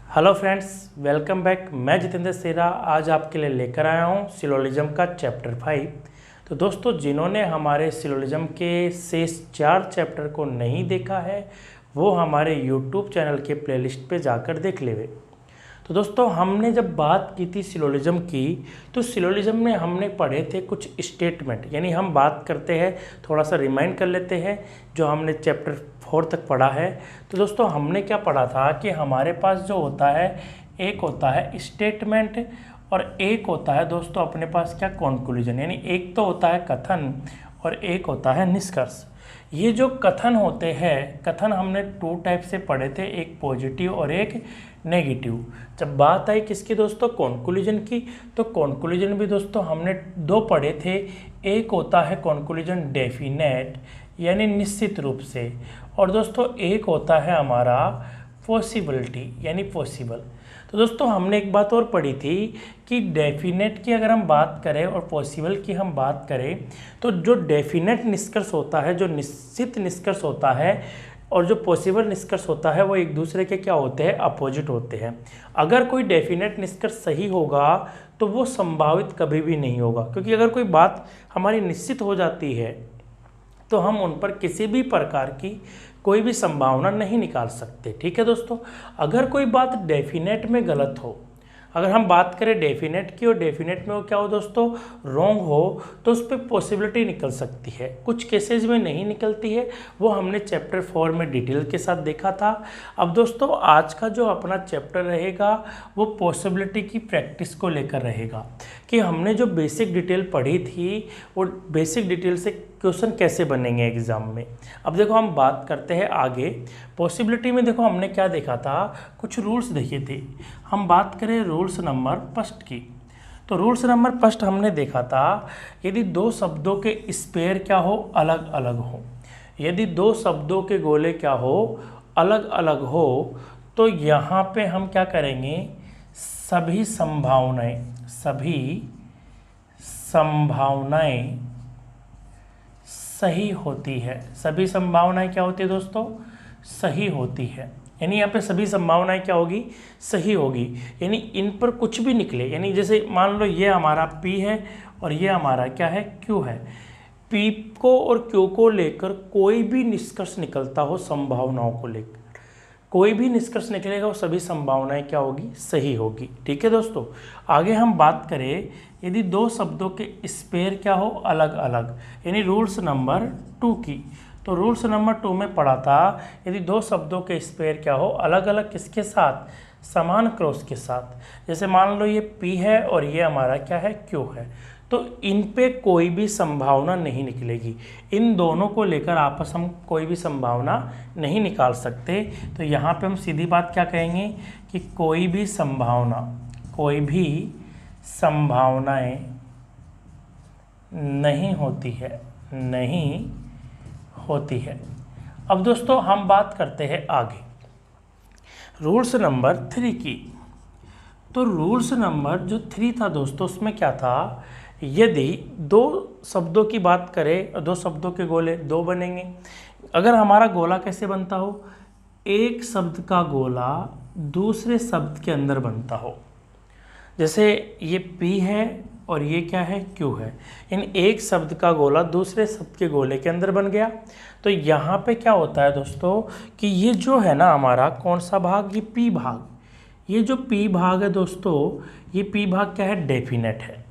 Hello friends, welcome back. मैं जितेंद्र सेरा आज आपके लिए लेकर आया हूँ सिलोजिज्म का चैप्टर 5। तो दोस्तों, जिन्होंने हमारे सिलोजिज्म के शेष 4 चैप्टर को नहीं देखा है वो हमारे यूट्यूब चैनल के प्लेलिस्ट पे जाकर देख लेवे। तो दोस्तों, हमने जब बात की थी सिलोजिज्म की, तो सिलोजिज्म में हमने पढ़े थे कुछ स्टेटमेंट, यानी हम बात करते हैं, थोड़ा सा रिमाइंड कर लेते हैं जो हमने चैप्टर 4 तक पढ़ा है। तो दोस्तों, हमने क्या पढ़ा था कि हमारे पास जो होता है, एक होता है स्टेटमेंट और एक होता है दोस्तों अपने पास क्या, कंक्लूजन। यानी एक तो होता है कथन और एक होता है निष्कर्ष। ये जो कथन होते हैं, कथन हमने 2 टाइप से पढ़े थे, एक पॉजिटिव और एक नेगेटिव। जब बात आई किसकी दोस्तों, कंक्लूजन की, तो कंक्लूजन भी दोस्तों हमने 2 पढ़े थे। एक होता है कंक्लूजन डेफिनेट यानी निश्चित रूप से, और दोस्तों एक होता है हमारा पॉसिबिलिटी यानी पॉसिबल। तो दोस्तों, हमने एक बात और पढ़ी थी कि डेफिनेट की अगर हम बात करें और पॉसिबल की हम बात करें, तो जो डेफिनेट निष्कर्ष होता है, जो निश्चित निष्कर्ष होता है, और जो पॉसिबल निष्कर्ष होता है, वो एक दूसरे के क्या होते हैं, अपोजिट होते हैं। अगर कोई डेफिनेट निष्कर्ष सही होगा तो वो संभावित कभी भी नहीं होगा, क्योंकि अगर कोई बात हमारी निश्चित हो जाती है तो हम उन पर किसी भी प्रकार की कोई भी संभावना नहीं निकाल सकते। ठीक है दोस्तों, अगर कोई बात डेफिनेट में गलत हो, अगर हम बात करें डेफिनेट की और डेफिनेट में वो क्या हो दोस्तों, रॉन्ग हो, तो उस पर पॉसिबिलिटी निकल सकती है, कुछ केसेस में नहीं निकलती है। वो हमने चैप्टर 4 में डिटेल के साथ देखा था। अब दोस्तों, आज का जो अपना चैप्टर रहेगा वो पॉसिबिलिटी की प्रैक्टिस को लेकर रहेगा, कि हमने जो बेसिक डिटेल पढ़ी थी वो बेसिक डिटेल से क्वेश्चन कैसे बनेंगे एग्जाम में। अब देखो, हम बात करते हैं आगे। पॉसिबिलिटी में देखो हमने क्या देखा था, कुछ रूल्स देखे थे। हम बात करें रूल्स नंबर फर्स्ट की, तो रूल्स नंबर फर्स्ट हमने देखा था, यदि 2 शब्दों के स्पेयर क्या हो, अलग अलग हो, यदि 2 शब्दों के गोले क्या हो, अलग अलग हो, तो यहाँ पे हम क्या करेंगे, सभी संभावनाएं सही होती है। सभी संभावनाएं क्या होती है दोस्तों, सही होती है। यानी यहाँ पे सभी संभावनाएं क्या होगी, सही होगी। यानी इन पर कुछ भी निकले, यानी जैसे मान लो ये हमारा P है और ये हमारा क्या है, Q है। P को और Q को लेकर कोई भी निष्कर्ष निकलता हो, संभावनाओं को लेकर कोई भी निष्कर्ष निकलेगा, वो सभी संभावनाएं क्या होगी, सही होगी। ठीक है दोस्तों, आगे हम बात करें, यदि 2 शब्दों के स्पेयर क्या हो, अलग अलग, यानी रूल्स नंबर 2 की, तो रूल्स नंबर 2 में पढ़ा था, यदि 2 शब्दों के स्पेयर क्या हो, अलग अलग किसके साथ, समान क्रॉस के साथ। जैसे मान लो ये P है और ये हमारा क्या है, Q है, तो इन पे कोई भी संभावना नहीं निकलेगी। इन दोनों को लेकर आपस हम कोई भी संभावना नहीं निकाल सकते। तो यहाँ पे हम सीधी बात क्या कहेंगे कि कोई भी संभावनाएं नहीं होती है। अब दोस्तों, हम बात करते हैं आगे रूल्स नंबर 3 की। तो रूल्स नंबर जो 3 था दोस्तों, उसमें क्या था, यदि 2 शब्दों की बात करें, 2 शब्दों के गोले 2 बनेंगे। अगर हमारा गोला कैसे बनता हो, एक शब्द का गोला दूसरे शब्द के अंदर बनता हो। जैसे ये P है और ये क्या है, Q है, इन एक शब्द का गोला दूसरे शब्द के गोले के अंदर बन गया। तो यहाँ पे क्या होता है दोस्तों, कि ये जो है ना हमारा कौन सा भाग, ये P भाग, ये जो P भाग है दोस्तों, ये P भाग क्या है, डेफिनेट है,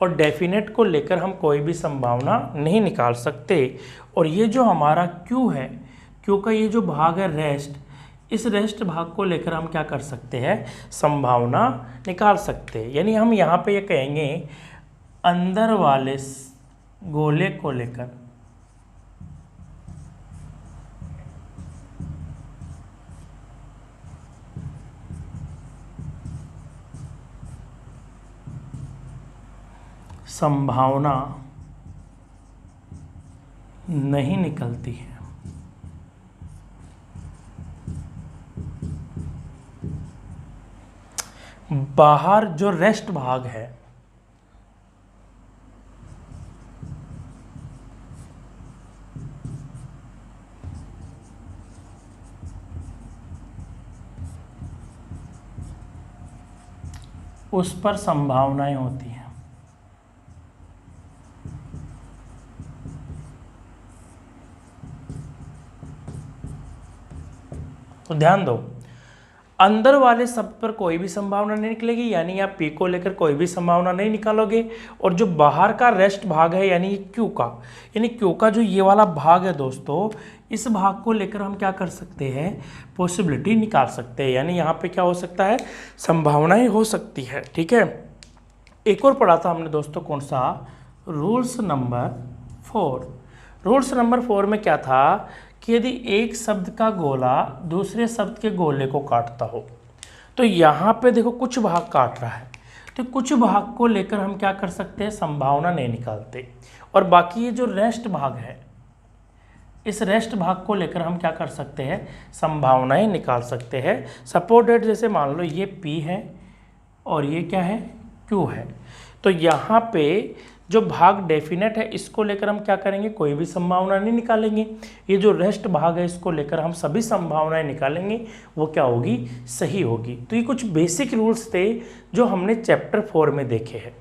और डेफिनेट को लेकर हम कोई भी संभावना नहीं निकाल सकते। और ये जो हमारा Q है, Q का ये जो भाग है रेस्ट, इस रेस्ट भाग को लेकर हम क्या कर सकते हैं, संभावना निकाल सकते हैं। यानी हम यहाँ पे ये कहेंगे, अंदर वाले गोले को लेकर संभावना नहीं निकलती है। बाहर जो रेस्ट भाग है, उस पर संभावनाएं होती हैं। तो ध्यान दो, अंदर वाले शब्द पर कोई भी संभावना नहीं निकलेगी, यानी आप पी को लेकर कोई भी संभावना नहीं निकालोगे। और जो बाहर का रेस्ट भाग है यानी क्यू का, यानी क्यू का जो ये वाला भाग है दोस्तों, इस भाग को लेकर हम क्या कर सकते हैं, पॉसिबिलिटी निकाल सकते हैं। यानी यहाँ पे क्या हो सकता है, संभावनाएं हो सकती है। ठीक है, एक और पढ़ा था हमने दोस्तों, कौन सा, रूल्स नंबर 4। रूल्स नंबर 4 में क्या था कि यदि एक शब्द का गोला दूसरे शब्द के गोले को काटता हो, तो यहाँ पे देखो कुछ भाग काट रहा है, तो कुछ भाग को लेकर हम क्या कर सकते हैं, संभावना नहीं निकालते। और बाकी ये जो रेस्ट भाग है, इस रेस्ट भाग को लेकर हम क्या कर सकते हैं, संभावनाएं निकाल सकते हैं। सपोर्टेड, जैसे मान लो ये P है और ये क्या है, Q है, तो यहाँ पे जो भाग डेफिनेट है इसको लेकर हम क्या करेंगे, कोई भी संभावना नहीं निकालेंगे। ये जो रेस्ट भाग है इसको लेकर हम सभी संभावनाएं निकालेंगे, वो क्या होगी, सही होगी। तो ये कुछ बेसिक रूल्स थे जो हमने चैप्टर 4 में देखे हैं।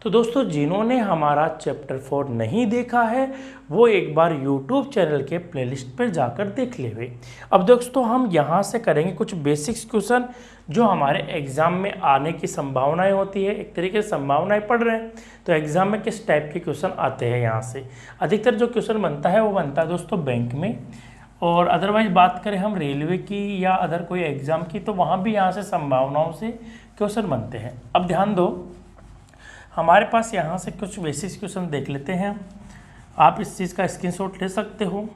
तो दोस्तों, जिन्होंने हमारा चैप्टर 4 नहीं देखा है वो एक बार यूट्यूब चैनल के प्लेलिस्ट पर जाकर देख लेवे। अब दोस्तों, हम यहाँ से करेंगे कुछ बेसिक्स क्वेश्चन जो हमारे एग्जाम में आने की संभावनाएं होती है। एक तरीके से संभावनाएं पढ़ रहे हैं तो एग्जाम में किस टाइप के क्वेश्चन आते हैं। यहाँ से अधिकतर जो क्वेश्चन बनता है वो बनता है दोस्तों बैंक में, और अदरवाइज बात करें हम रेलवे की या अदर कोई एग्जाम की, तो वहाँ भी यहाँ से संभावनाओं से क्वेश्चन बनते हैं। अब ध्यान दो, हमारे पास यहाँ से कुछ बेसिक क्वेश्चन देख लेते हैं। आप इस चीज़ का स्क्रीनशॉट ले सकते हो।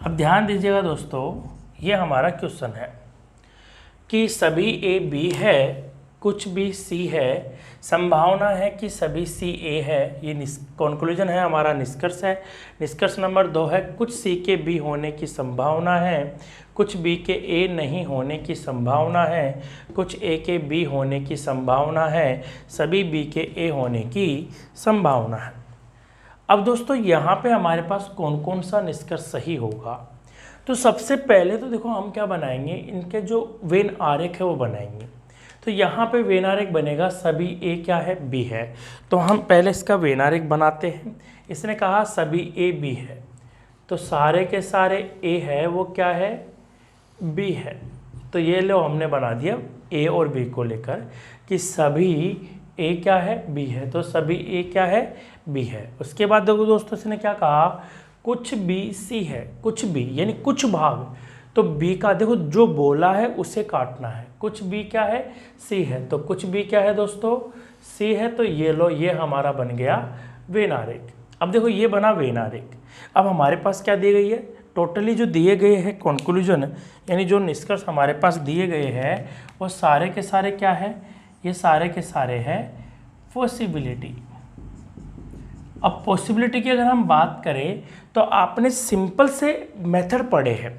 अब ध्यान दीजिएगा दोस्तों, ये हमारा क्वेश्चन है कि सभी ए बी है, कुछ भी सी है, संभावना है कि सभी सी ए है। ये कंक्लूजन है हमारा, निष्कर्ष है। निष्कर्ष नंबर 2 है, कुछ सी के बी होने की संभावना है, कुछ बी के ए नहीं होने की संभावना है, कुछ ए के बी होने की संभावना है, सभी बी के ए होने की संभावना है। अब दोस्तों, यहाँ पे हमारे पास कौन कौन सा निष्कर्ष सही होगा। तो सबसे पहले तो देखो हम क्या बनाएंगे, इनके जो वेन आरेख है वो बनाएंगे। तो यहाँ पे वेन आरेख बनेगा, सभी ए क्या है, बी है, तो हम पहले इसका वेन आरेख बनाते हैं। इसने कहा सभी ए बी है, तो सारे के सारे ए है वो क्या है, बी है। तो ये लो हमने बना दिया ए और बी को लेकर कि सभी ए क्या है, बी है, तो सभी ए क्या है, बी है। उसके बाद देखो दोस्तों, इसने क्या कहा, कुछ बी सी है, कुछ बी यानी कुछ भाग, तो बी का देखो जो बोला है उसे काटना है। कुछ बी क्या है, सी है, तो कुछ बी क्या है दोस्तों, सी है। तो ये लो, ये हमारा बन गया वेन आरेख। अब देखो ये बना वेन आरेख। अब हमारे पास क्या दी गई है, टोटली जो दिए गए हैं कंक्लूजन, यानी जो निष्कर्ष हमारे पास दिए गए हैं वो सारे के सारे क्या है, ये सारे के सारे हैं पॉसिबिलिटी। अब पॉसिबिलिटी की अगर हम बात करें तो आपने सिंपल से मेथड पढ़े हैं।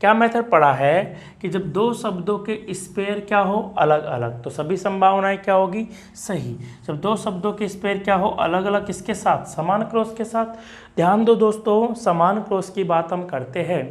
क्या मेथड पढ़ा है कि जब दो शब्दों के स्पेयर क्या हो अलग अलग, तो सभी संभावनाएं क्या होगी, सही। जब दो शब्दों के स्पेयर क्या हो अलग अलग, किसके साथ, समान क्रॉस के साथ। ध्यान दो दोस्तों, समान क्रॉस की बात हम करते हैं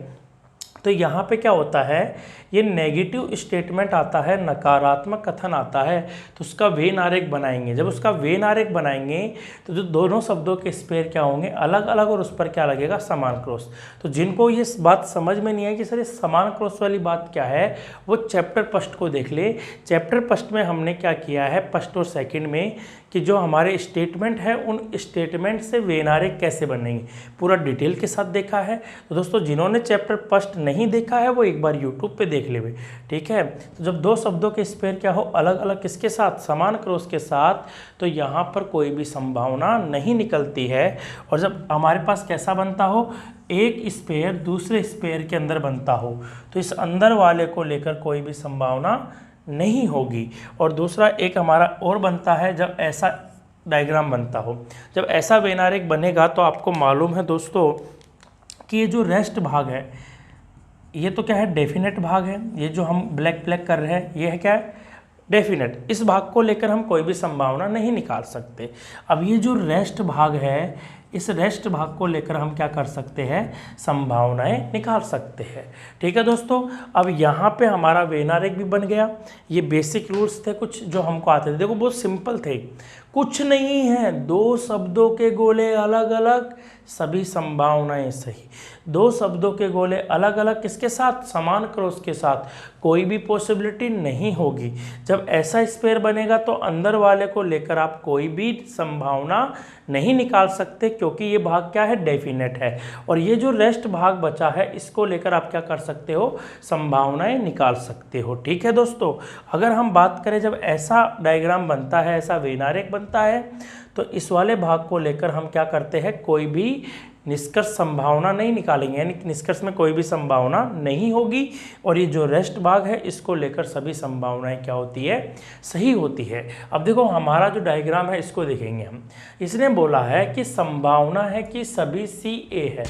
तो यहाँ पे क्या होता है, ये नेगेटिव स्टेटमेंट आता है, नकारात्मक कथन आता है, तो उसका वेन आरेख बनाएंगे। जब उसका वेन आरेख बनाएंगे तो जो दोनों शब्दों के स्पेयर क्या होंगे अलग अलग, और उस पर क्या लगेगा, समान क्रॉस। तो जिनको ये बात समझ में नहीं आई कि सर ये समान क्रॉस वाली बात क्या है, वो चैप्टर फर्स्ट को देख ले। चैप्टर फर्स्ट में हमने क्या किया है, फर्स्ट और सेकेंड में, कि जो हमारे स्टेटमेंट है उन स्टेटमेंट से वेन आरेख कैसे बनेंगे पूरा डिटेल के साथ देखा है। तो दोस्तों, जिन्होंने चैप्टर फर्स्ट नहीं देखा है वो एक बार यूट्यूब पे देख लेवे, ठीक है। तो जब दो शब्दों के स्पेयर क्या हो अलग अलग, किसके साथ, समान क्रॉस के साथ, तो यहाँ पर कोई भी संभावना नहीं निकलती है। और जब हमारे पास कैसा बनता हो, एक स्पेयर दूसरे स्पेयर के अंदर बनता हो, तो इस अंदर वाले को लेकर कोई भी संभावना नहीं होगी। और दूसरा एक हमारा और बनता है, जब ऐसा डायग्राम बनता हो, जब ऐसा वेन आरेख बनेगा तो आपको मालूम है दोस्तों कि ये जो रेस्ट भाग है, ये तो क्या है, डेफिनेट भाग है। ये जो हम ब्लैक ब्लैक कर रहे हैं ये है क्या है, डेफिनेट, इस भाग को लेकर हम कोई भी संभावना नहीं निकाल सकते। अब ये जो रेस्ट भाग है, इस रेस्ट भाग को लेकर हम क्या कर सकते हैं, संभावनाएं निकाल सकते हैं। ठीक है दोस्तों, अब यहाँ पे हमारा वेनारेक भी बन गया। ये बेसिक रूल्स थे कुछ जो हमको आते थे, देखो बहुत सिंपल थे, कुछ नहीं है, दो शब्दों के गोले अलग अलग, सभी संभावनाएं सही। दो शब्दों के गोले अलग अलग किसके साथ, समान क्रॉस के साथ, कोई भी पॉसिबिलिटी नहीं होगी। जब ऐसा स्पेयर बनेगा तो अंदर वाले को लेकर आप कोई भी संभावना नहीं निकाल सकते, क्योंकि ये भाग क्या है, डेफिनेट है। और ये जो रेस्ट भाग बचा है, इसको लेकर आप क्या कर सकते हो, संभावनाएं निकाल सकते हो। ठीक है दोस्तों, अगर हम बात करें जब ऐसा डायग्राम बनता है, ऐसा वेनारेक बनता है, तो इस वाले भाग को लेकर हम क्या करते हैं, कोई भी निष्कर्ष संभावना नहीं निकालेंगे, यानी निष्कर्ष में कोई भी संभावना नहीं होगी। और ये जो रेस्ट भाग है, इसको लेकर सभी संभावनाएं क्या होती है, सही होती है। अब देखो हमारा जो डायग्राम है, इसको देखेंगे हम। इसने बोला है कि संभावना है कि सभी सी ए है।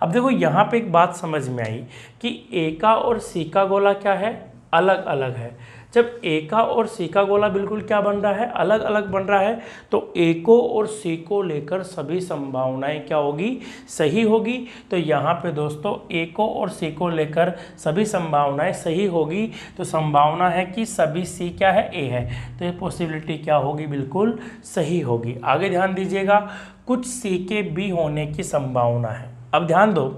अब देखो यहाँ पे एक बात समझ में आई कि ए का और सी का गोला क्या है, अलग अलग है। जब ए का और सी का गोला बिल्कुल क्या बन रहा है, अलग अलग बन रहा है, तो ए को और सी को लेकर सभी संभावनाएं क्या होगी, सही होगी। तो यहाँ पे दोस्तों ए को और सी को लेकर सभी संभावनाएं सही होगी। तो संभावना है कि सभी सी क्या है, ए है, तो ये पॉसिबिलिटी क्या होगी, बिल्कुल सही होगी। आगे ध्यान दीजिएगा, कुछ सी के बी होने की संभावना है। अब ध्यान दो,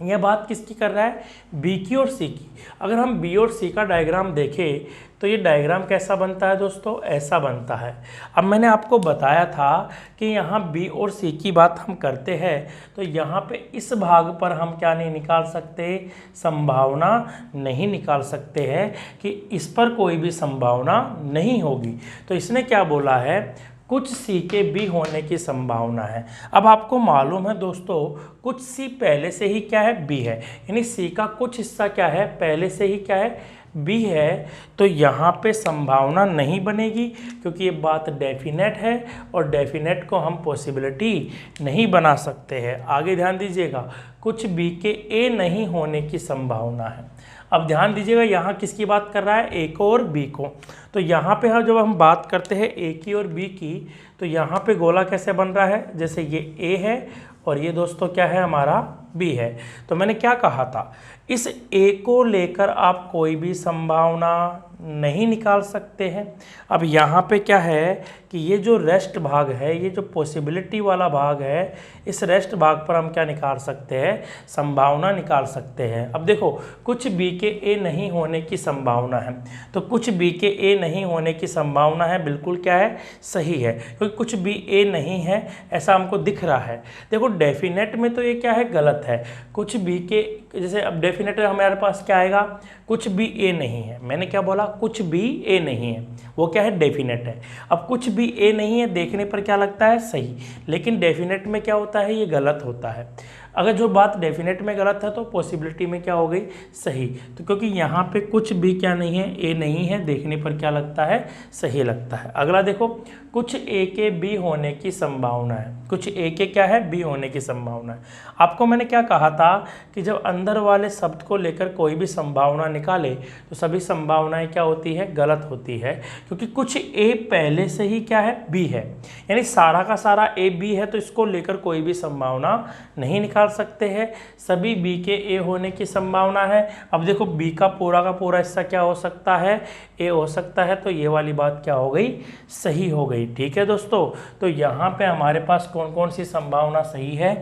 यह बात किसकी कर रहा है, बी की और सी की। अगर हम बी और सी का डायग्राम देखें तो ये डायग्राम कैसा बनता है दोस्तों, ऐसा बनता है। अब मैंने आपको बताया था कि यहाँ बी और सी की बात हम करते हैं, तो यहाँ पे इस भाग पर हम क्या नहीं निकाल सकते, संभावना नहीं निकाल सकते हैं कि इस पर कोई भी संभावना नहीं होगी। तो इसने क्या बोला है, कुछ सी के बी होने की संभावना है। अब आपको मालूम है दोस्तों, कुछ सी पहले से ही क्या है, बी है, यानी सी का कुछ हिस्सा क्या है, पहले से ही क्या है, बी है। तो यहाँ पे संभावना नहीं बनेगी, क्योंकि ये बात डेफिनेट है और डेफिनेट को हम पॉसिबिलिटी नहीं बना सकते हैं। आगे ध्यान दीजिएगा, कुछ बी के ए नहीं होने की संभावना है। अब ध्यान दीजिएगा, यहाँ किसकी बात कर रहा है, ए को और बी को। तो यहाँ पे जब हम बात करते हैं ए की और बी की, तो यहाँ पे गोला कैसे बन रहा है, जैसे ये ए है और ये दोस्तों क्या है, हमारा बी है। तो मैंने क्या कहा था, इस ए को लेकर आप कोई भी संभावना नहीं निकाल सकते हैं। अब यहाँ पे क्या है कि ये जो रेस्ट भाग है, ये जो पॉसिबिलिटी वाला भाग है, इस रेस्ट भाग पर हम क्या निकाल सकते हैं, संभावना निकाल सकते हैं। अब देखो, कुछ बी के ए नहीं होने की संभावना है, तो कुछ बी के ए नहीं होने की संभावना है, बिल्कुल क्या है, सही है, क्योंकि कुछ बी ए नहीं है ऐसा हमको दिख रहा है। देखो डेफिनेट में तो ये क्या है, गलत है। कुछ बी के, जैसे अब डेफिनेट हमारे पास क्या आएगा, कुछ भी ए नहीं है। मैंने क्या बोला, कुछ भी ए नहीं है, वो क्या है, डेफिनेट है। अब कुछ भी ए नहीं है देखने पर क्या लगता है, सही, लेकिन डेफिनेट में क्या होता है, ये गलत होता है। अगर जो बात डेफिनेट में गलत है तो पॉसिबिलिटी में क्या हो गई, सही। तो क्योंकि यहाँ पे कुछ भी क्या नहीं है, ए नहीं है, देखने पर क्या लगता है, सही लगता है। अगला देखो, कुछ ए के बी होने की संभावना है। कुछ ए के क्या है, बी होने की संभावना है। आपको मैंने क्या कहा था कि जब अंदर वाले शब्द को लेकर कोई भी संभावना निकाले तो सभी संभावनाएं क्या होती है, गलत होती है, क्योंकि कुछ ए पहले से ही क्या है, बी है, यानी सारा का सारा ए बी है, तो इसको लेकर कोई भी संभावना नहीं निकाल सकते हैं। सभी बी के ए होने की संभावना है। अब देखो, बी का पूरा हिस्सा क्या हो सकता है, ए हो सकता है, तो ये वाली बात क्या हो गई, सही हो गई। ठीक है दोस्तों, तो यहाँ पे हमारे पास कौन कौन सी संभावना सही है,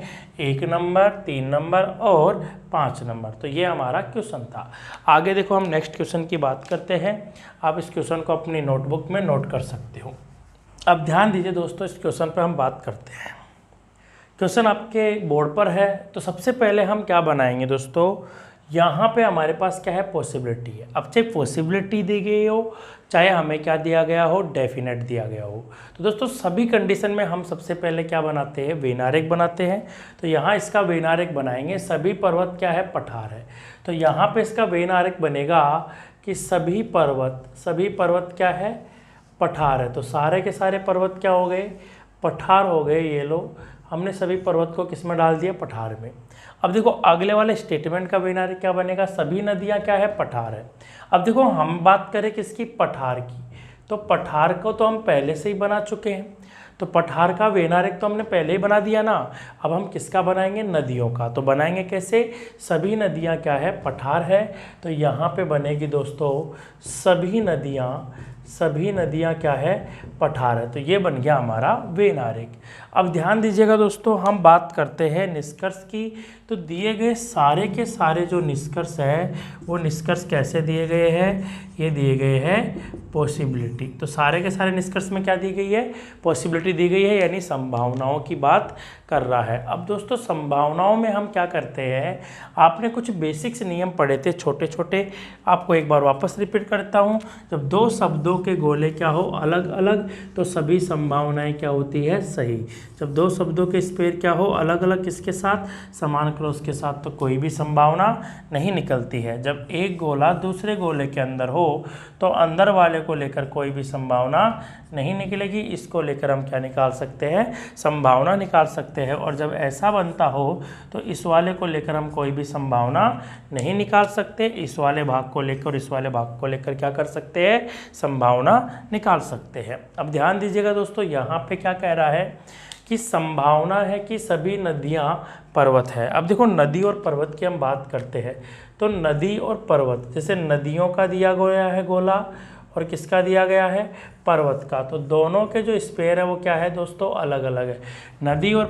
1 नंबर, 3 नंबर और 5 नंबर। तो ये हमारा क्वेश्चन था। आगे देखो, हम नेक्स्ट क्वेश्चन की बात करते हैं। आप इस क्वेश्चन को अपनी नोटबुक में नोट कर सकते हो। अब ध्यान दीजिए दोस्तों, इस क्वेश्चन पर हम बात करते हैं। क्वेश्चन आपके बोर्ड पर है, तो सबसे पहले हम क्या बनाएंगे दोस्तों, यहाँ पे हमारे पास क्या है, पॉसिबिलिटी है। अब चाहे पॉसिबिलिटी दी गई हो, चाहे हमें क्या दिया गया हो, डेफिनेट दिया गया हो, तो दोस्तों सभी कंडीशन में हम सबसे पहले क्या बनाते हैं, वेनारेक बनाते हैं। तो यहाँ इसका वेनारेक बनाएंगे, सभी पर्वत क्या है, पठार है। तो यहाँ पे इसका वेनारेक बनेगा कि सभी पर्वत क्या है, पठार है। तो सारे के सारे पर्वत क्या हो गए, पठार हो गए, ये लो। हमने सभी पर्वत को किस में डाल दिया, पठार में। अब देखो अगले वाले स्टेटमेंट का बिना क्या बनेगा, सभी नदियां क्या है, पठार है। अब देखो हम बात करें किसकी, पठार की, तो पठार को तो हम पहले से ही बना चुके हैं, तो पठार का वेनारेक तो हमने पहले ही बना दिया ना। अब हम किसका बनाएंगे, नदियों का। तो बनाएंगे कैसे, सभी नदियां क्या है, पठार है। तो यहाँ पे बनेगी दोस्तों सभी नदियां क्या है, पठार है। तो ये बन गया हमारा वेनारेक। अब ध्यान दीजिएगा दोस्तों, हम बात करते हैं निष्कर्ष की। तो दिए गए सारे के सारे जो निष्कर्ष है वो निष्कर्ष कैसे दिए गए हैं, ये दिए गए हैं पॉसिबिलिटी। तो सारे के सारे निष्कर्ष में क्या दी गई है, पॉसिबिलिटी दी गई है, यानी संभावनाओं की बात कर रहा है। अब दोस्तों संभावनाओं में हम क्या करते हैं, आपने कुछ बेसिक्स नियम पढ़े थे छोटे छोटे, आपको एक बार वापस रिपीट करता हूँ। जब दो शब्दों के गोले क्या हो अलग अलग, तो सभी संभावनाएं क्या होती है, सही। जब दो शब्दों के स्पेयर क्या हो अलग अलग, किसके साथ, समान क्रॉस के साथ, तो कोई भी संभावना नहीं निकलती है। जब एक गोला दूसरे गोले के अंदर हो तो अंदर वाले को लेकर कोई भी संभावना नहीं निकलेगी। इसको लेकर हम क्या निकाल सकते हैं, संभावना निकाल सकते हैं। और जब ऐसा बनता हो तो इस वाले को लेकर हम कोई भी संभावना नहीं निकाल सकते, इस वाले भाग को लेकर और इस वाले भाग को लेकर क्या कर सकते हैं, संभावना निकाल सकते हैं। अब ध्यान दीजिएगा दोस्तों, यहाँ पे क्या कह रहा है कि संभावना है कि सभी नदियाँ पर्वत है। अब देखो नदी और पर्वत की हम बात करते हैं, तो नदी और पर्वत, जैसे नदियों का दिया गया है गोला और किसका दिया गया है, पर्वत का, तो दोनों के जो स्पेयर है वो क्या है दोस्तों, अलग अलग है। नदी और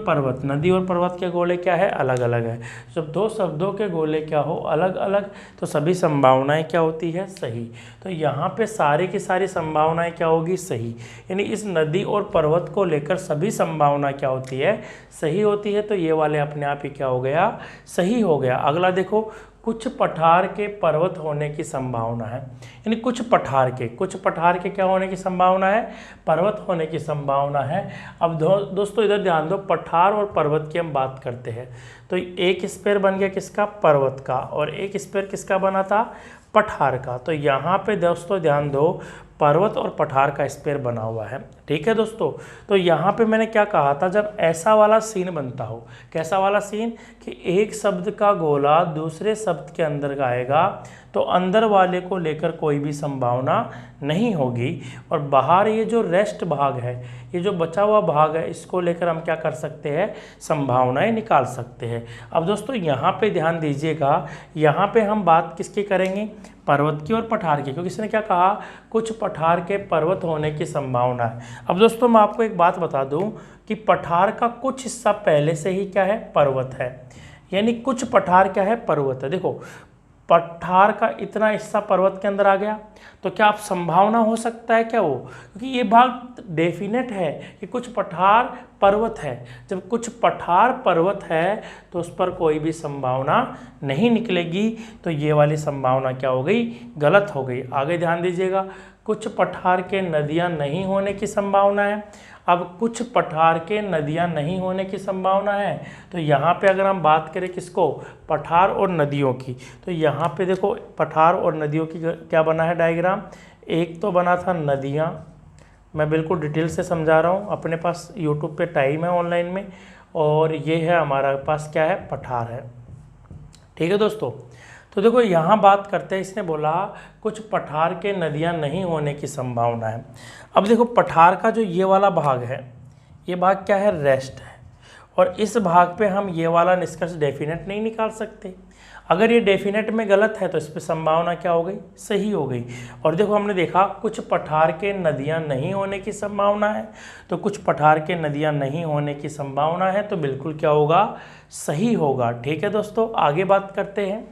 पर्वत के गोले क्या है, अलग अलग है। जब दो शब्दों के गोले क्या हो अलग अलग, तो सभी संभावनाएं क्या होती है, सही। तो यहाँ पे सारी की सारी संभावनाएं क्या होगी, सही। यानी इस नदी और पर्वत को लेकर सभी संभावना क्या होती है, सही होती है। तो ये वाले अपने आप ही क्या हो गया, सही हो गया। अगला देखो, कुछ पठार के पर्वत होने की संभावना है, यानी कुछ पठार के क्या होने की संभावना है, पर्वत होने की संभावना है। अब दोस्तों इधर ध्यान दो, पठार और पर्वत की हम बात करते हैं, तो एक स्पेयर बन गया किसका, पर्वत का, और एक स्पेयर किसका बना था, पठार का। तो यहाँ पे दोस्तों ध्यान दो, पर्वत और पठार का स्पेयर बना हुआ है, ठीक है दोस्तों। तो यहाँ पे मैंने क्या कहा था, जब ऐसा वाला सीन बनता हो, कैसा वाला सीन, कि एक शब्द का गोला दूसरे शब्द के अंदर आएगा तो अंदर वाले को लेकर कोई भी संभावना नहीं होगी, और बाहर ये जो रेस्ट भाग है, ये जो बचा हुआ भाग है, इसको लेकर हम क्या कर सकते हैं, संभावनाएं निकाल सकते हैं। अब दोस्तों यहाँ पे ध्यान दीजिएगा, यहाँ पे हम बात किसकी करेंगे, पर्वत की और पठार की, क्योंकि इसने क्या कहा, कुछ पठार के पर्वत होने की संभावना है। अब दोस्तों मैं आपको एक बात बता दूं कि पठार का कुछ हिस्सा पहले से ही क्या है, पर्वत है, यानी कुछ पठार क्या है, पर्वत है। देखो पठार का इतना हिस्सा पर्वत के अंदर आ गया, तो क्या आप संभावना हो सकता है क्या वो, क्योंकि ये भाग डेफिनेट है कि कुछ पठार पर्वत है। जब कुछ पठार पर्वत है तो उस पर कोई भी संभावना नहीं निकलेगी, तो ये वाली संभावना क्या हो गई, गलत हो गई। आगे ध्यान दीजिएगा, कुछ पठार के नदियाँ नहीं होने की संभावना है। अब कुछ पठार के नदियाँ नहीं होने की संभावना है, तो यहाँ पे अगर हम बात करें किसको, पठार और नदियों की, तो यहाँ पे देखो पठार और नदियों की क्या बना है डायग्राम, एक तो बना था नदियाँ, मैं बिल्कुल डिटेल से समझा रहा हूँ, अपने पास यूट्यूब पे टाइम है ऑनलाइन में, और ये है हमारे पास क्या है, पठार है, ठीक है दोस्तों। तो देखो यहाँ बात करते हैं, इसने बोला कुछ पठार के नदियाँ नहीं होने की संभावना है। अब देखो पठार का जो ये वाला भाग है, ये भाग क्या है, रेस्ट है, और इस भाग पे हम ये वाला निष्कर्ष डेफिनेट नहीं निकाल सकते। अगर ये डेफिनेट में गलत है तो इस पर संभावना क्या हो गई, सही हो गई। और देखो हमने देखा कुछ पठार के नदियाँ नहीं होने की संभावना है, तो कुछ पठार के नदियाँ नहीं होने की संभावना है, तो बिल्कुल क्या होगा, सही होगा, ठीक है दोस्तों। आगे बात करते हैं,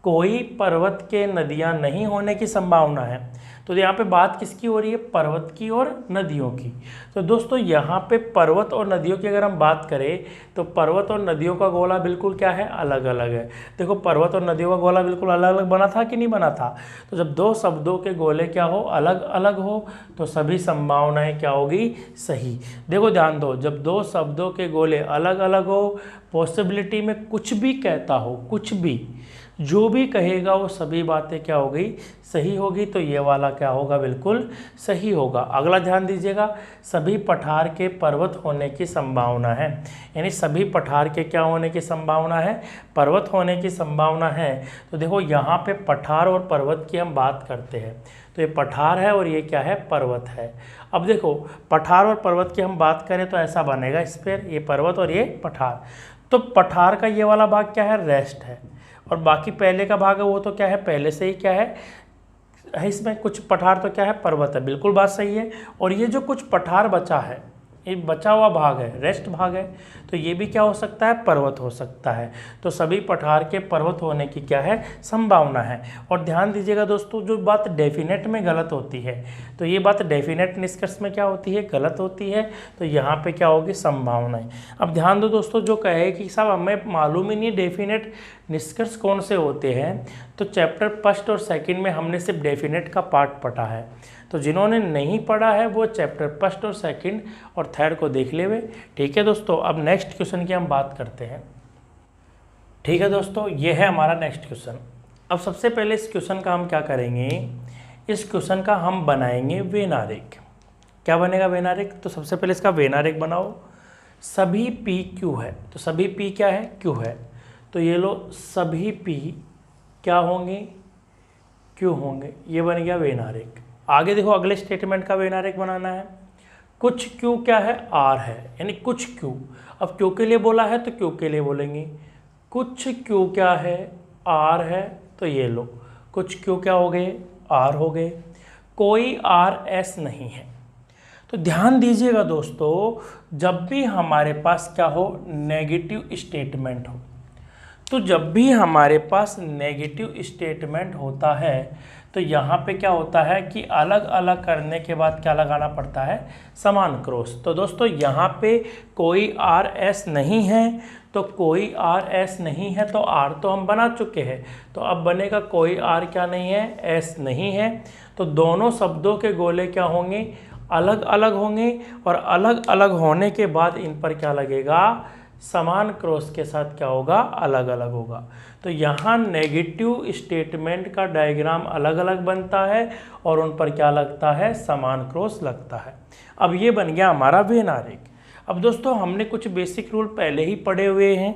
कोई पर्वत के नदियाँ नहीं होने की संभावना है, तो यहाँ पे बात किसकी हो रही है, पर्वत की और नदियों की। तो दोस्तों यहाँ पे पर्वत और नदियों की अगर हम बात करें, तो पर्वत और नदियों का गोला बिल्कुल क्या है, अलग अलग है। देखो पर्वत और नदियों का गोला बिल्कुल अलग अलग बना था कि नहीं बना था। तो जब दो शब्दों के गोले क्या हो, अलग अलग हो, तो सभी संभावनाएं क्या होगी, सही। देखो ध्यान दो, जब दो शब्दों के गोले अलग अलग हो, पॉसिबिलिटी में कुछ भी कहता हो, कुछ भी, जो भी कहेगा वो सभी बातें क्या हो गई, सही होगी। तो ये वाला क्या होगा, बिल्कुल सही होगा। अगला ध्यान दीजिएगा, सभी पठार के पर्वत होने की संभावना है, यानी सभी पठार के क्या होने की संभावना है, पर्वत होने की संभावना है। तो देखो यहाँ पे पठार और पर्वत की हम बात करते हैं, तो ये पठार है और ये क्या है, पर्वत है। अब देखो पठार और पर्वत की हम बात करें तो ऐसा बनेगा स्फीयर, ये पर्वत और ये पठार। तो पठार का ये वाला भाग क्या है, रेस्ट है, और बाकी पहले का भाग है वो तो क्या है, पहले से ही क्या है इसमें कुछ पठार तो क्या है, पर्वत है। बिल्कुल बात सही है। और ये जो कुछ पठार बचा है, ये बचा हुआ भाग है, रेस्ट भाग है, तो ये भी क्या हो सकता है, पर्वत हो सकता है। तो सभी पठार के पर्वत होने की क्या है, संभावना है। और ध्यान दीजिएगा दोस्तों, जो बात डेफिनेट में गलत होती है, तो ये बात डेफिनेट निष्कर्ष में क्या होती है, गलत होती है। तो यहाँ पे क्या होगी, संभावनाएं। अब ध्यान दो दोस्तों, जो कहे कि साहब हमें मालूम ही नहीं डेफिनेट निष्कर्ष कौन से होते हैं, तो चैप्टर फर्स्ट और सेकंड में हमने सिर्फ डेफिनेट का पार्ट पढ़ा है। तो जिन्होंने नहीं पढ़ा है वो चैप्टर फर्स्ट और सेकंड और थर्ड को देख ले हुए। ठीक है दोस्तों, अब नेक्स्ट क्वेश्चन की हम बात करते हैं। ठीक है दोस्तों, ये है हमारा नेक्स्ट क्वेश्चन। अब सबसे पहले इस क्वेश्चन का हम क्या करेंगे, इस क्वेश्चन का हम बनाएंगे वेन आरेख। क्या बनेगा, वेन आरेख। तो सबसे पहले इसका वेन आरेख बनाओ। सभी पी क्यू है, तो सभी पी क्या है, क्यू है। तो ये लो, सभी पी क्या होंगे, क्यू होंगे। ये बन गया वेन आरेख। आगे देखो, अगले स्टेटमेंट का वेन आरेख बनाना है। कुछ क्यू क्या है, आर है, यानी कुछ क्यू। अब क्यू के लिए बोला है तो क्यू के लिए बोलेंगे। कुछ क्यू क्या है, आर है, तो ये लो, कुछ क्यू क्या हो गए, आर हो गए। कोई आर एस नहीं है। तो ध्यान दीजिएगा दोस्तों, जब भी हमारे पास क्या हो, नेगेटिव स्टेटमेंट हो, तो जब भी हमारे पास नेगेटिव स्टेटमेंट होता है तो यहाँ पे क्या होता है कि अलग अलग करने के बाद क्या लगाना पड़ता है, समान क्रॉस। तो दोस्तों यहाँ पे कोई आर एस नहीं है, तो कोई आर एस नहीं है, तो आर तो हम बना चुके हैं, तो अब बनेगा कोई आर क्या नहीं है, एस नहीं है। तो दोनों शब्दों के गोले क्या होंगे, अलग अलग होंगे, और अलग अलग होने के बाद इन पर क्या लगेगा, समान क्रॉस के साथ क्या होगा, अलग अलग होगा। तो यहाँ नेगेटिव स्टेटमेंट का डायग्राम अलग अलग बनता है और उन पर क्या लगता है, समान क्रॉस लगता है। अब ये बन गया हमारा वेन आरेख। अब दोस्तों हमने कुछ बेसिक रूल पहले ही पढ़े हुए हैं,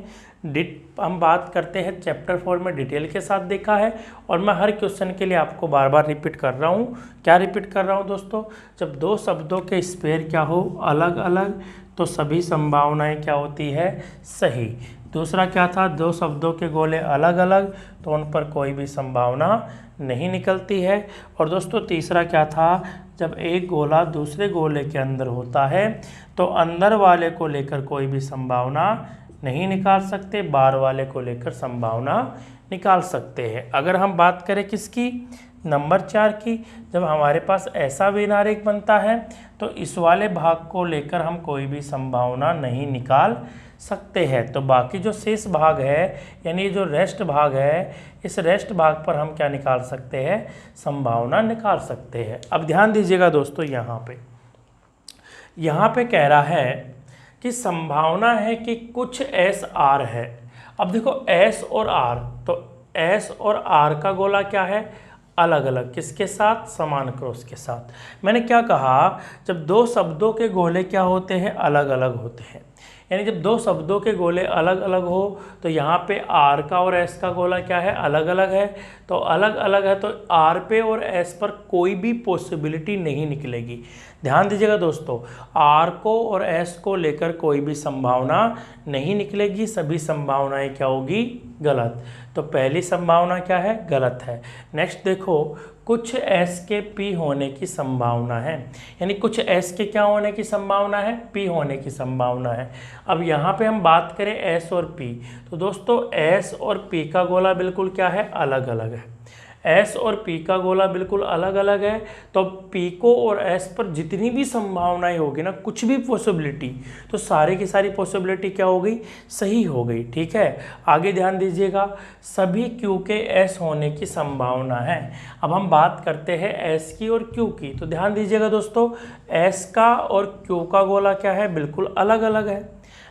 हम बात करते हैं चैप्टर 4 में डिटेल के साथ देखा है, और मैं हर क्वेश्चन के लिए आपको बार बार रिपीट कर रहा हूँ। क्या रिपीट कर रहा हूँ दोस्तों, जब दो शब्दों के स्पेयर क्या हो, अलग अलग, तो सभी संभावनाएं क्या होती है, सही। दूसरा क्या था, दो शब्दों के गोले अलग अलग, तो उन पर कोई भी संभावना नहीं निकलती है। और दोस्तों तीसरा क्या था, जब एक गोला दूसरे गोले के अंदर होता है तो अंदर वाले को लेकर कोई भी संभावना नहीं निकाल सकते, बाहर वाले को लेकर संभावना निकाल सकते हैं। अगर हम बात करें किसकी, नंबर 4 की, जब हमारे पास ऐसा वेन आरेख बनता है तो इस वाले भाग को लेकर हम कोई भी संभावना नहीं निकाल सकते हैं। तो बाकी जो शेष भाग है, यानी जो रेस्ट भाग है, इस रेस्ट भाग पर हम क्या निकाल सकते हैं, संभावना निकाल सकते हैं। अब ध्यान दीजिएगा दोस्तों, यहाँ पे कह रहा है कि संभावना है कि कुछ एस आर है। अब देखो एस और आर, तो एस और आर का गोला क्या है, अलग अलग, किसके साथ, समान क्रॉस के साथ। मैंने क्या कहा, जब दो शब्दों के गोले क्या होते हैं, अलग अलग होते हैं, यानी जब दो शब्दों के गोले अलग अलग हो तो यहाँ पे आर का और एस का गोला क्या है, अलग अलग है। तो अलग अलग है, तो आर पे और एस पर कोई भी पॉसिबिलिटी नहीं निकलेगी। ध्यान दीजिएगा दोस्तों, आर को और एस को लेकर कोई भी संभावना नहीं निकलेगी, सभी संभावनाएं क्या होगी, गलत। तो पहली संभावना क्या है, गलत है। नेक्स्ट देखो, कुछ एस के पी होने की संभावना है, यानी कुछ एस के क्या होने की संभावना है, पी होने की संभावना है। अब यहाँ पे हम बात करें एस और पी, तो दोस्तों एस और पी का गोला बिल्कुल क्या है, अलग अलग है। एस और पी का गोला बिल्कुल अलग अलग है, तो पी को और एस पर जितनी भी संभावनाएं होगी ना, कुछ भी पॉसिबिलिटी, तो सारी की सारी पॉसिबिलिटी क्या हो गई, सही हो गई। ठीक है, आगे ध्यान दीजिएगा, सभी क्यू के एस होने की संभावना है। अब हम बात करते हैं एस की और क्यू की, तो ध्यान दीजिएगा दोस्तों, एस का और क्यू का गोला क्या है, बिल्कुल अलग अलग है।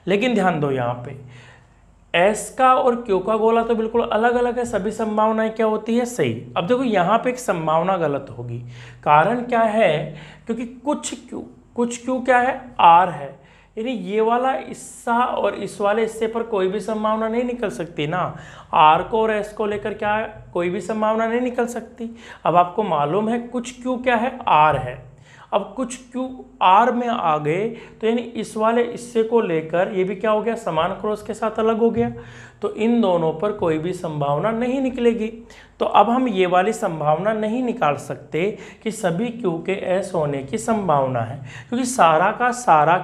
लेकिन ध्यान दो, यहाँ पे एस का और क्यू का गोला तो बिल्कुल अलग अलग है, सभी संभावनाएं क्या होती है सही। अब देखो यहाँ पे एक संभावना गलत होगी, कारण क्या है, क्योंकि कुछ क्यू क्या है, आर है, यानी ये वाला हिस्सा और इस वाले हिस्से पर कोई भी संभावना नहीं निकल सकती ना। आर को और एस को लेकर क्या है, कोई भी संभावना नहीं निकल सकती। अब आपको मालूम है कुछ क्यू क्या है, आर है। अब कुछ क्यू आर में आ गए तो यानी इस वाले हिस्से को लेकर ये भी क्या हो गया, समान क्रॉस के साथ अलग हो गया, तो इन दोनों पर कोई भी संभावना नहीं निकलेगी। तो अब हम ये वाली संभावना नहीं निकाल सकते कि सभी क्यू के एस होने की संभावना है, क्योंकि सारा का सारा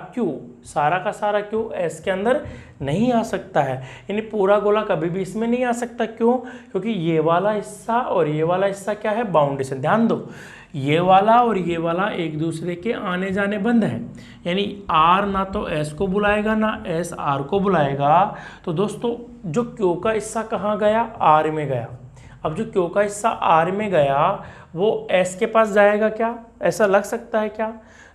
क्यू एस के अंदर नहीं आ सकता है, यानी पूरा गोला कभी भी इसमें नहीं आ सकता। क्यों? क्योंकि ये वाला हिस्सा और ये वाला हिस्सा क्या है, बाउंडेशन। ध्यान दो, ये वाला और ये वाला एक दूसरे के आने जाने बंद है, यानी आर ना तो एस को बुलाएगा ना एस आर को बुलाएगा। तो दोस्तों जो क्यू का हिस्सा कहाँ गया, आर में गया। अब जो क्यू का हिस्सा आर में गया वो एस के पास जाएगा क्या, ऐसा लग सकता है क्या?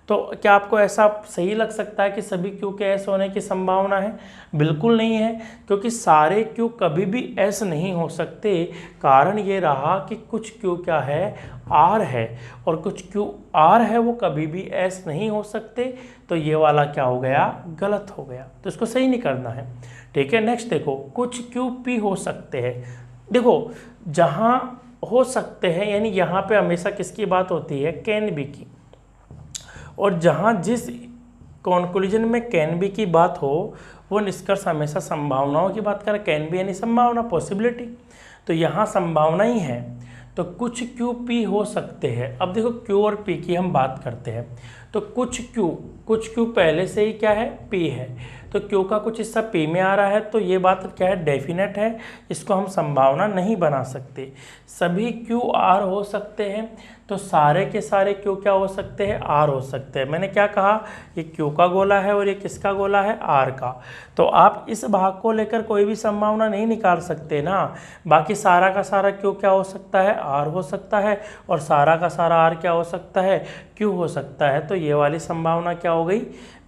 तो क्या आपको ऐसा सही लग सकता है कि सभी क्यू के एस होने की संभावना है? बिल्कुल नहीं है, क्योंकि सारे क्यू कभी भी एस नहीं हो सकते। कारण ये रहा कि कुछ क्यू क्या है, आर है, और कुछ क्यू आर है वो कभी भी एस नहीं हो सकते। तो ये वाला क्या हो गया, गलत हो गया, तो इसको सही नहीं करना है। ठीक है, नेक्स्ट देखो, कुछ क्यू पी हो सकते हैं। देखो जहाँ हो सकते हैं यानी यहाँ पे हमेशा किसकी बात होती है, कैन बी की, और जहाँ जिस कॉन्क्लूजन में कैन बी की बात हो वो निष्कर्ष हमेशा संभावनाओं की बात करें। कैन बी यानी संभावना, पॉसिबिलिटी, तो यहाँ संभावना ही है, तो कुछ क्यू पी हो सकते हैं। अब देखो क्यू और पी की हम बात करते हैं, तो कुछ क्यू पहले से ही क्या है, पी है, तो क्यू का कुछ हिस्सा पी में आ रहा है, तो ये बात क्या है, डेफिनेट है, इसको हम संभावना नहीं बना सकते। सभी क्यू आर हो सकते हैं, तो सारे के सारे क्यू क्या हो सकते हैं, आर हो सकते हैं। मैंने क्या कहा, ये क्यू का गोला है और ये किसका गोला है, आर का। तो आप इस भाग को लेकर कोई भी संभावना नहीं निकाल सकते ना। बाकी सारा का सारा क्यू क्या हो सकता है, आर हो सकता है, और सारा का सारा आर क्या हो सकता है, क्यू हो सकता है। तो ये वाली संभावना क्या हो गई,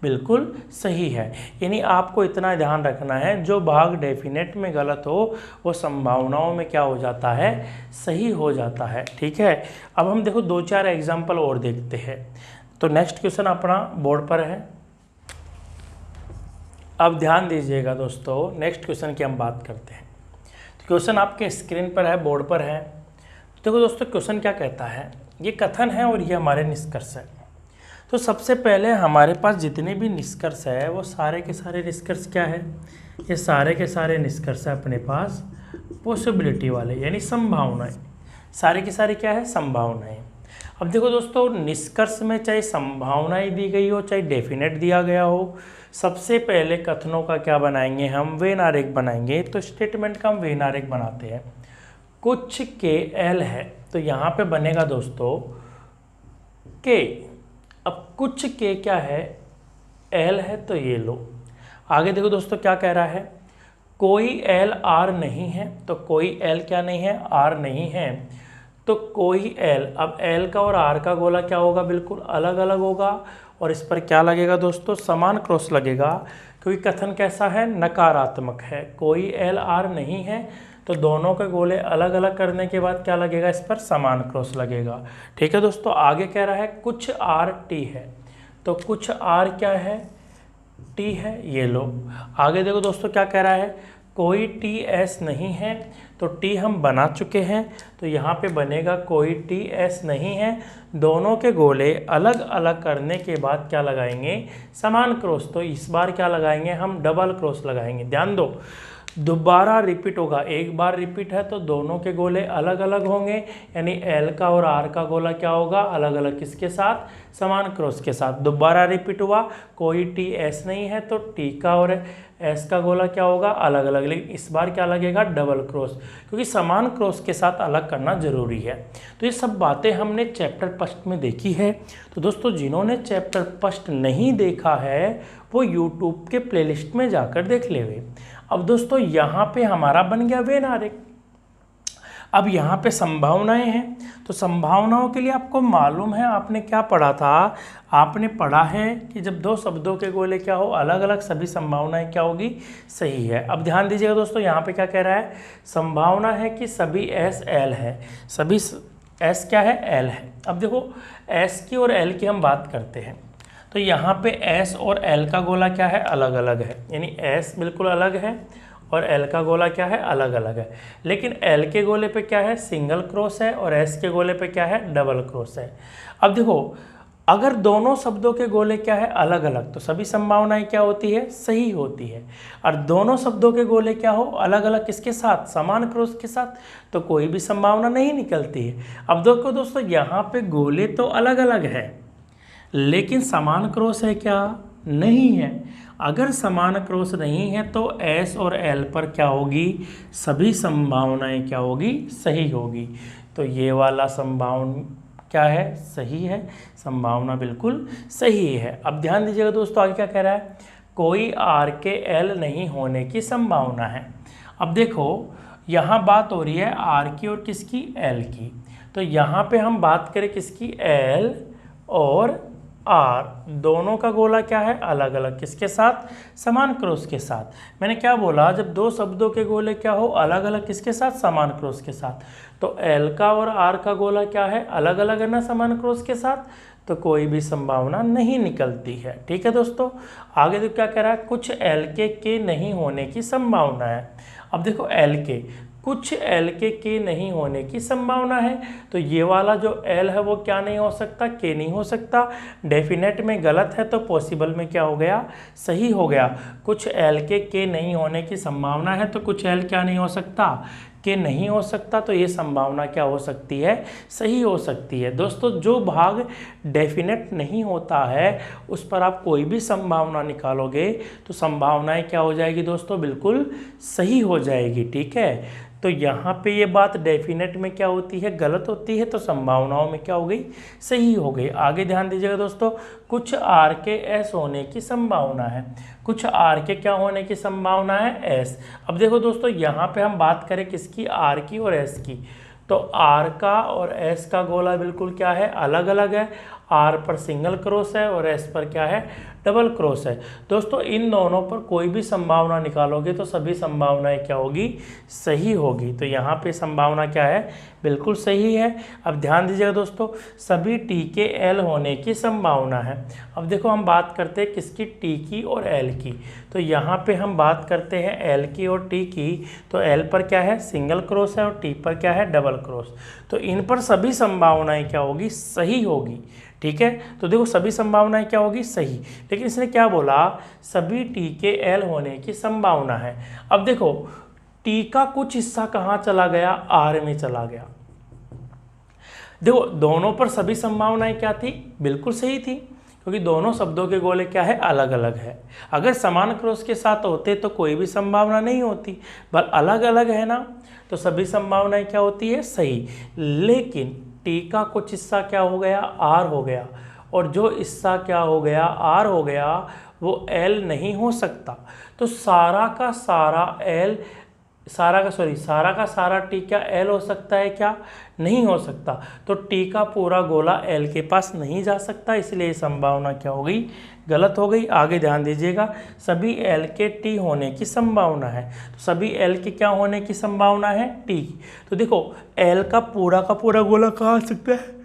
बिल्कुल सही है। यानी आपको इतना ध्यान रखना है, जो भाग डेफिनेट में गलत हो वो संभावनाओं में क्या हो जाता है, सही हो जाता है। ठीक है, अब हम देखो 2-4 एग्जाम्पल और देखते हैं। तो नेक्स्ट क्वेश्चन अपना बोर्ड पर है, अब ध्यान दीजिएगा दोस्तों, नेक्स्ट क्वेश्चन की हम बात करते हैं। तो क्वेश्चन आपके स्क्रीन पर है, बोर्ड पर है। देखो दोस्तों क्वेश्चन क्या कहता है, ये कथन है और ये हमारे निष्कर्ष है। तो सबसे पहले हमारे पास जितने भी निष्कर्ष है वो सारे के सारे निष्कर्ष क्या है, ये सारे के सारे निष्कर्ष है अपने पास पॉसिबिलिटी वाले, यानी संभावनाएं। सारे की सारी क्या है, संभावनाएं। अब देखो दोस्तों, निष्कर्ष में चाहे संभावनाएं दी गई हो चाहे डेफिनेट दिया गया हो, सबसे पहले कथनों का क्या बनाएंगे हम, वेन आरेख बनाएंगे। तो स्टेटमेंट का हम वेन आरेख बनाते हैं। कुछ के एल है, तो यहाँ पे बनेगा दोस्तों के। अब कुछ के क्या है, एल है, तो ये लो। आगे देखो दोस्तों क्या कह रहा है, कोई एल आर नहीं है, तो कोई एल क्या नहीं है, आर नहीं है, तो कोई एल। अब एल का और आर का गोला क्या होगा, बिल्कुल अलग अलग होगा, और इस पर क्या लगेगा दोस्तों, समान क्रॉस लगेगा, क्योंकि कथन कैसा है, नकारात्मक है। कोई एल आर नहीं है, तो दोनों के गोले अलग अलग करने के बाद क्या लगेगा, इस पर समान क्रॉस लगेगा। ठीक है दोस्तों, आगे कह रहा है कुछ आर टी है, तो कुछ आर क्या है, टी है, ये लो। आगे देखो दोस्तों क्या कह रहा है, कोई टी एस नहीं है, तो टी हम बना चुके हैं, तो यहाँ पे बनेगा कोई टी एस नहीं है। दोनों के गोले अलग अलग करने के बाद क्या लगाएंगे, समान क्रॉस, तो इस बार क्या लगाएंगे हम, डबल क्रॉस लगाएंगे। ध्यान दो, दोबारा रिपीट होगा, एक बार रिपीट है तो दोनों के गोले अलग अलग होंगे, यानी एल का और आर का गोला क्या होगा, अलग अलग, किसके साथ, समान क्रॉस के साथ। दोबारा रिपीट हुआ, कोई टी एस नहीं है, तो टी का और एस का गोला क्या होगा, अलग अलग, लेकिन इस बार क्या लगेगा, डबल क्रॉस, क्योंकि समान क्रॉस के साथ अलग करना जरूरी है। तो ये सब बातें हमने चैप्टर फर्स्ट में देखी है। तो दोस्तों जिन्होंने चैप्टर फर्स्ट नहीं देखा है वो यूट्यूब के प्लेलिस्ट में जाकर देख ले। अब दोस्तों यहाँ पे हमारा बन गया वेन आरेख। अब यहाँ पे संभावनाएं हैं, तो संभावनाओं के लिए आपको मालूम है, आपने क्या पढ़ा था, आपने पढ़ा है कि जब दो शब्दों के गोले क्या हो अलग अलग, सभी संभावनाएं क्या होगी, सही है। अब ध्यान दीजिएगा दोस्तों, यहाँ पे क्या कह रहा है, संभावना है कि सभी एस एल है, सभी एस क्या है, एल है। अब देखो एस की और एल की हम बात करते हैं, तो यहाँ पे एस और एल का गोला क्या है, अलग अलग है, यानी एस बिल्कुल अलग है और एल का गोला क्या है, अलग अलग है। लेकिन एल के गोले पे क्या है, सिंगल क्रॉस है, और एस के गोले पे क्या है, डबल क्रॉस है। अब देखो अगर दोनों शब्दों के गोले क्या है, अलग अलग, तो सभी संभावनाएं क्या होती है, सही होती है। और दोनों शब्दों के गोले क्या हो, अलग अलग, किसके साथ, समान क्रॉस के साथ, तो कोई भी संभावना नहीं निकलती है। अब देखो दोस्तों, यहाँ पे गोले तो अलग अलग है लेकिन समान क्रॉस है क्या, नहीं है। अगर समान क्रॉस नहीं है तो एस और एल पर क्या होगी, सभी संभावनाएं क्या होगी, सही होगी। तो ये वाला संभावना क्या है, सही है, संभावना बिल्कुल सही है। अब ध्यान दीजिएगा दोस्तों, आगे क्या कह रहा है, कोई आर के एल नहीं होने की संभावना है। अब देखो यहाँ बात हो रही है आर की और किसकी, एल की। तो यहाँ पे हम बात करें किसकी, एल और आर, दोनों का गोला क्या है, अलग अलग, किसके साथ, समान क्रॉस के साथ। मैंने क्या बोला, जब दो शब्दों के गोले क्या हो, अलग अलग, किसके साथ, समान क्रॉस के साथ। तो एल का और आर का गोला क्या है, अलग अलग है ना, समान क्रॉस के साथ, तो कोई भी संभावना नहीं निकलती है। ठीक है दोस्तों, आगे तो क्या कह रहा है, कुछ एल के नहीं होने की संभावना है। अब देखो एल के, कुछ एल के नहीं होने की संभावना है, तो ये वाला जो एल है वो क्या नहीं हो सकता, के नहीं हो सकता। डेफिनेट में गलत है तो पॉसिबल में क्या हो गया, सही हो गया। कुछ एल के नहीं होने की संभावना है, तो कुछ एल क्या नहीं हो सकता, के नहीं हो सकता, तो ये संभावना क्या हो सकती है, सही हो सकती है। दोस्तों जो भाग डेफिनेट नहीं होता है उस पर आप कोई भी संभावना निकालोगे तो संभावनाएं क्या हो जाएगी दोस्तों, बिल्कुल सही हो जाएगी। ठीक है, तो यहाँ पे ये बात डेफिनेट में क्या होती है, गलत होती है, तो संभावनाओं में क्या हो गई, सही हो गई। आगे ध्यान दीजिएगा दोस्तों, कुछ आर के एस होने की संभावना है, कुछ आर के क्या होने की संभावना है, एस। अब देखो दोस्तों, यहाँ पे हम बात करें किसकी, आर की और एस की, तो आर का और एस का गोला बिल्कुल क्या है, अलग अलग है। आर पर सिंगल क्रॉस है और एस पर क्या है, डबल क्रॉस है। दोस्तों इन दोनों पर कोई भी संभावना निकालोगे तो सभी संभावनाएं क्या होगी, सही होगी। तो यहाँ पे संभावना क्या है, बिल्कुल सही है। अब ध्यान दीजिएगा दोस्तों, सभी टी के एल होने की संभावना है। अब देखो हम बात करते हैं किसकी, टी की और एल की। तो यहाँ पे हम बात करते हैं एल की और टी की, तो एल पर क्या है, सिंगल क्रॉस है और टी पर क्या है, डबल क्रॉस। तो इन पर सभी संभावनाएं क्या होगी, सही होगी। ठीक है, तो देखो सभी संभावनाएं क्या होगी, सही। लेकिन इसने क्या बोला, सभी टी के एल होने की संभावना है। अब देखो टी का कुछ हिस्सा कहाँ चला गया, आर में चला गया। देखो दोनों पर सभी संभावनाएं क्या थी, बिल्कुल सही थी, क्योंकि दोनों शब्दों के गोले क्या है, अलग अलग है। अगर समान क्रॉस के साथ होते तो कोई भी संभावना नहीं होती, बस अलग अलग है ना, तो सभी संभावनाएं क्या होती है, सही। लेकिन टी का कुछ हिस्सा क्या हो गया, आर हो गया, और जो हिस्सा क्या हो गया, आर हो गया, वो एल नहीं हो सकता। तो सारा का सारा एल, सारा का सारा टी क्या एल हो सकता है, क्या नहीं हो सकता। तो टी का पूरा गोला एल के पास नहीं जा सकता, इसलिए ये संभावना क्या हो गई, गलत हो गई। आगे ध्यान दीजिएगा, सभी एल के टी होने की संभावना है, तो सभी एल के क्या होने की संभावना है, टी। तो देखो एल का पूरा गोला कहाँ आ सकता है,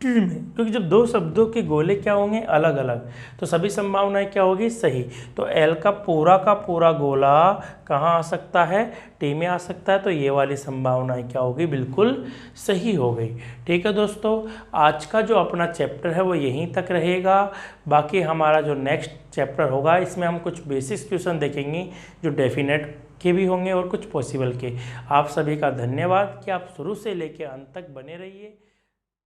टी में, क्योंकि जब दो शब्दों के गोले क्या होंगे, अलग अलग, तो सभी संभावनाएं क्या होगी, सही। तो एल का पूरा गोला कहाँ आ सकता है, टी में आ सकता है, तो ये वाली संभावनाएं क्या होगी, बिल्कुल सही हो गई। ठीक है दोस्तों, आज का जो अपना चैप्टर है वो यहीं तक रहेगा। बाकी हमारा जो नेक्स्ट चैप्टर होगा इसमें हम कुछ बेसिक क्वेश्चन देखेंगे जो डेफिनेट के भी होंगे और कुछ पॉसिबल के। आप सभी का धन्यवाद कि आप शुरू से लेकर अंत तक बने रहिए।